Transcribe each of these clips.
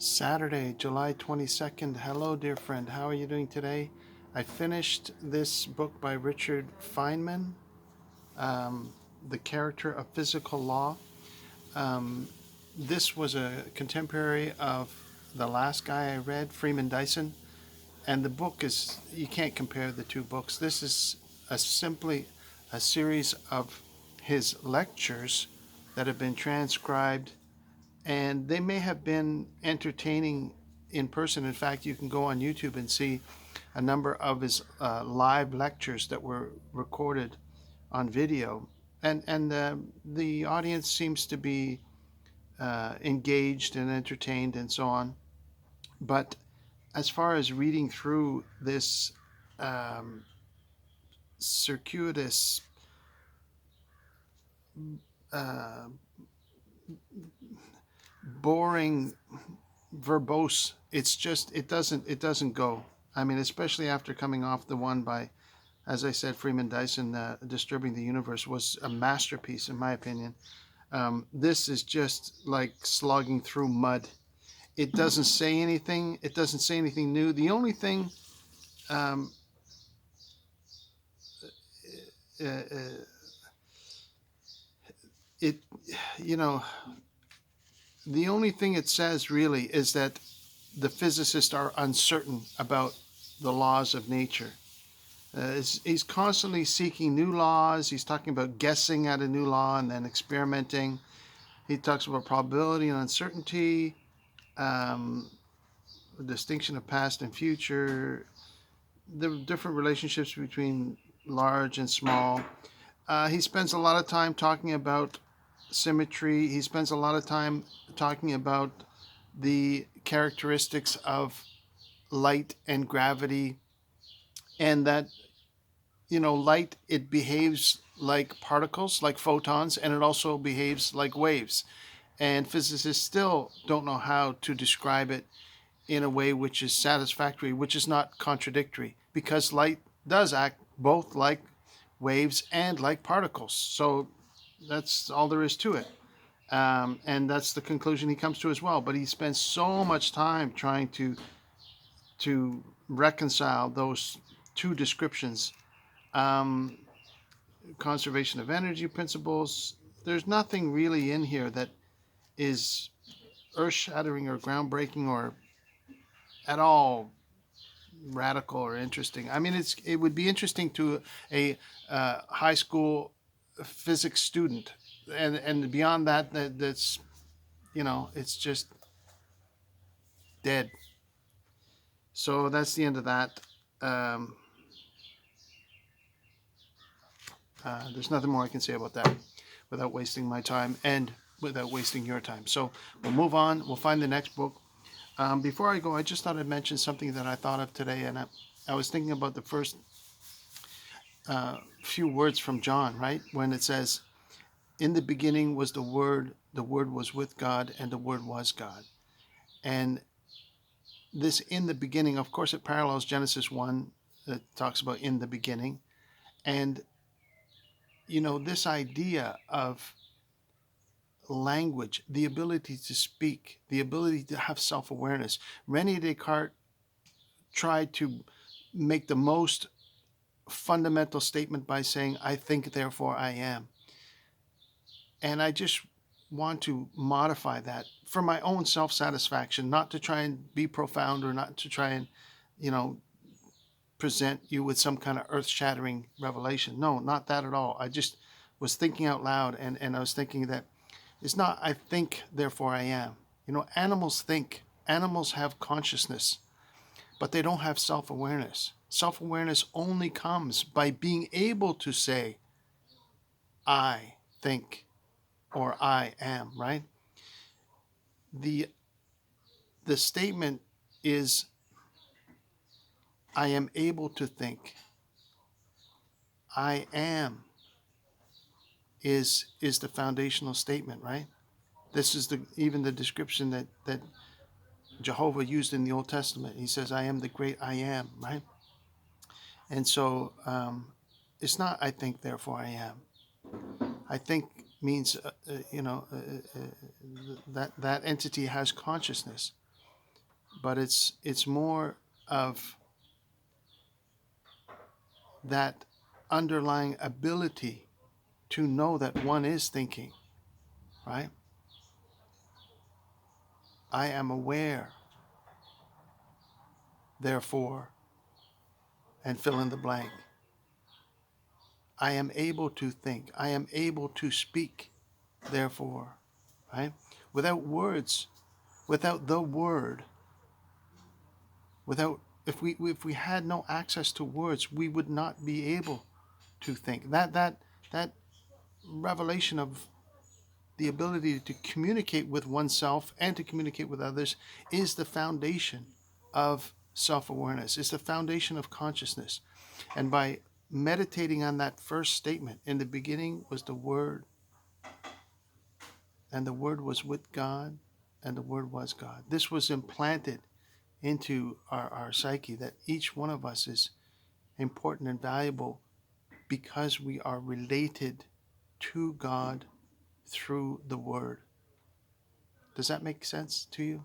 Saturday, July 22nd. Hello, dear friend. How are you doing today? I finished this book by Richard Feynman, um, The Character of Physical Law. Um, this was a contemporary of the last guy I read, Freeman Dyson. And the book is, you can't compare the two books. This is simply a series of his lectures that have been transcribed, and they may have been entertaining in person. In fact, you can go on YouTube and see a number of his live lectures that were recorded on video, and the audience seems to be engaged and entertained and so on. But as far as reading through this um, circuitous, uh, boring, verbose, it doesn't go. I mean, especially after coming off the one by, as I said, Freeman Dyson, Disturbing the Universe was a masterpiece in my opinion. This is just like slogging through mud. It doesn't say anything. It doesn't say anything new. The only thing, um, uh, uh, it, you know, the only thing it says really is that the physicists are uncertain about the laws of nature. He's constantly seeking new laws. He's talking about guessing at a new law and then experimenting. He talks about probability and uncertainty, um, the distinction of past and future, the different relationships between large and small. He spends a lot of time talking about symmetry. He spends a lot of time talking about the characteristics of light and gravity, and that light, it behaves like particles, like photons, and it also behaves like waves. And physicists still don't know how to describe it in a way which is satisfactory, which is not contradictory, because light does act both like waves and like particles. So that's all there is to it. And that's the conclusion he comes to as well. But he spends so much time trying to reconcile those two descriptions. Um, Conservation of energy principles. There's nothing really in here that is earth-shattering or groundbreaking or at all radical or interesting. I mean, it would be interesting to a high school physics student, and beyond that, that's it's just dead. So that's the end of that. Um, there's nothing more I can say about that without wasting my time and without wasting your time. So we'll move on. We'll find the next book. Before I go, I just thought I'd mention something that I thought of today, and I was thinking about the first few words from John, right? When it says, "In the beginning was the Word was with God, and the Word was God." And this "in the beginning," of course, it parallels Genesis 1 that talks about in the beginning. And, this idea of language, the ability to speak, the ability to have self awareness. Rene Descartes tried to make the most fundamental statement by saying, "I think, therefore I am." And I just want to modify that for my own self satisfaction, not to try and be profound or not to try and, you know, present you with some kind of earth shattering revelation. No, not that at all. I just was thinking out loud, and I was thinking that it's not "I think, therefore I am." Animals think, animals have consciousness, but they don't have self awareness. Self awareness only comes by being able to say, "I think," or "I am," right? The, the statement is, "I am able to think." "I am" is the foundational statement, right? This is even the description that Jehovah used in the Old Testament. He says, "I am the great I am," right? And so it's not "I think, therefore I am." I think means, that entity has consciousness. but it's more of that underlying ability to know that one is thinking, right? I am aware, therefore, and fill in the blank. I am able to think. I am able to speak, therefore, right? Without words, without the word, without if we had no access to words, we would not be able to think. That revelation of the ability to communicate with oneself and to communicate with others is the foundation of self-awareness. It's the foundation of consciousness. And by meditating on that first statement, in the beginning was the Word, and the Word was with God, and the Word was God. This was implanted into our psyche, that each one of us is important and valuable because we are related to God through the Word. Does that make sense to you?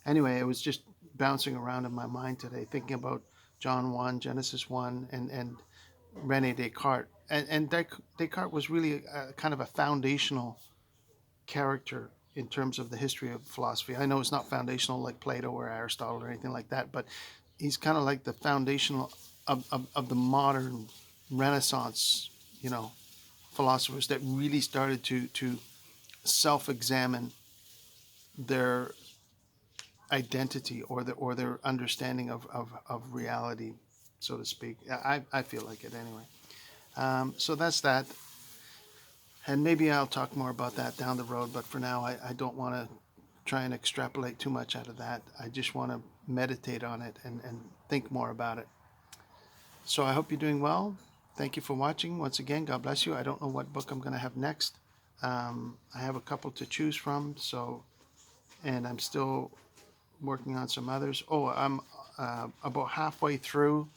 Anyway, I was just bouncing around in my mind today, thinking about John 1, Genesis 1, and Rene Descartes. And Descartes was really kind of a foundational character in terms of the history of philosophy. I know it's not foundational like Plato or Aristotle or anything like that, but he's kind of like the foundational of the modern Renaissance, philosophers that really started to self-examine their identity or their understanding of reality, so to speak. I feel like it anyway. So that's that. And maybe I'll talk more about that down the road, but for now, I don't want to try and extrapolate too much out of that. I just want to meditate on it and think more about it. So I hope you're doing well. Thank you for watching. Once again, God bless you. I don't know what book I'm going to have next. I have a couple to choose from, and I'm still working on some others. Oh, I'm about halfway through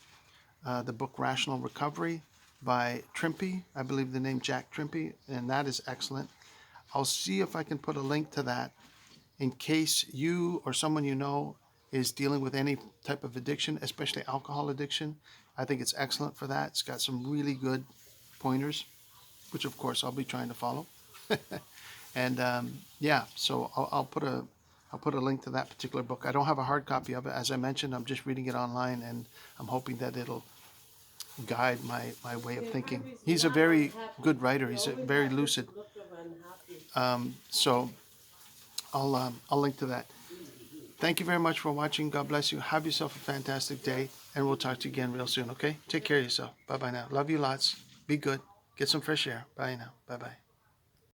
the book Rational Recovery by Trimpey. I believe the name Jack Trimpey, and that is excellent. I'll see if I can put a link to that in case you or someone you know is dealing with any type of addiction, especially alcohol addiction. I think it's excellent for that. It's got some really good pointers, which of course I'll be trying to follow. And so I'll put a link to that particular book. I don't have a hard copy of it. As I mentioned, I'm just reading it online, and I'm hoping that it'll guide my way of thinking. He's a very good writer. He's very lucid. So I'll link to that. Thank you very much for watching. God bless you. Have yourself a fantastic day, and we'll talk to you again real soon, okay? Take care of yourself. Bye-bye now. Love you lots. Be good. Get some fresh air. Bye now. Bye-bye.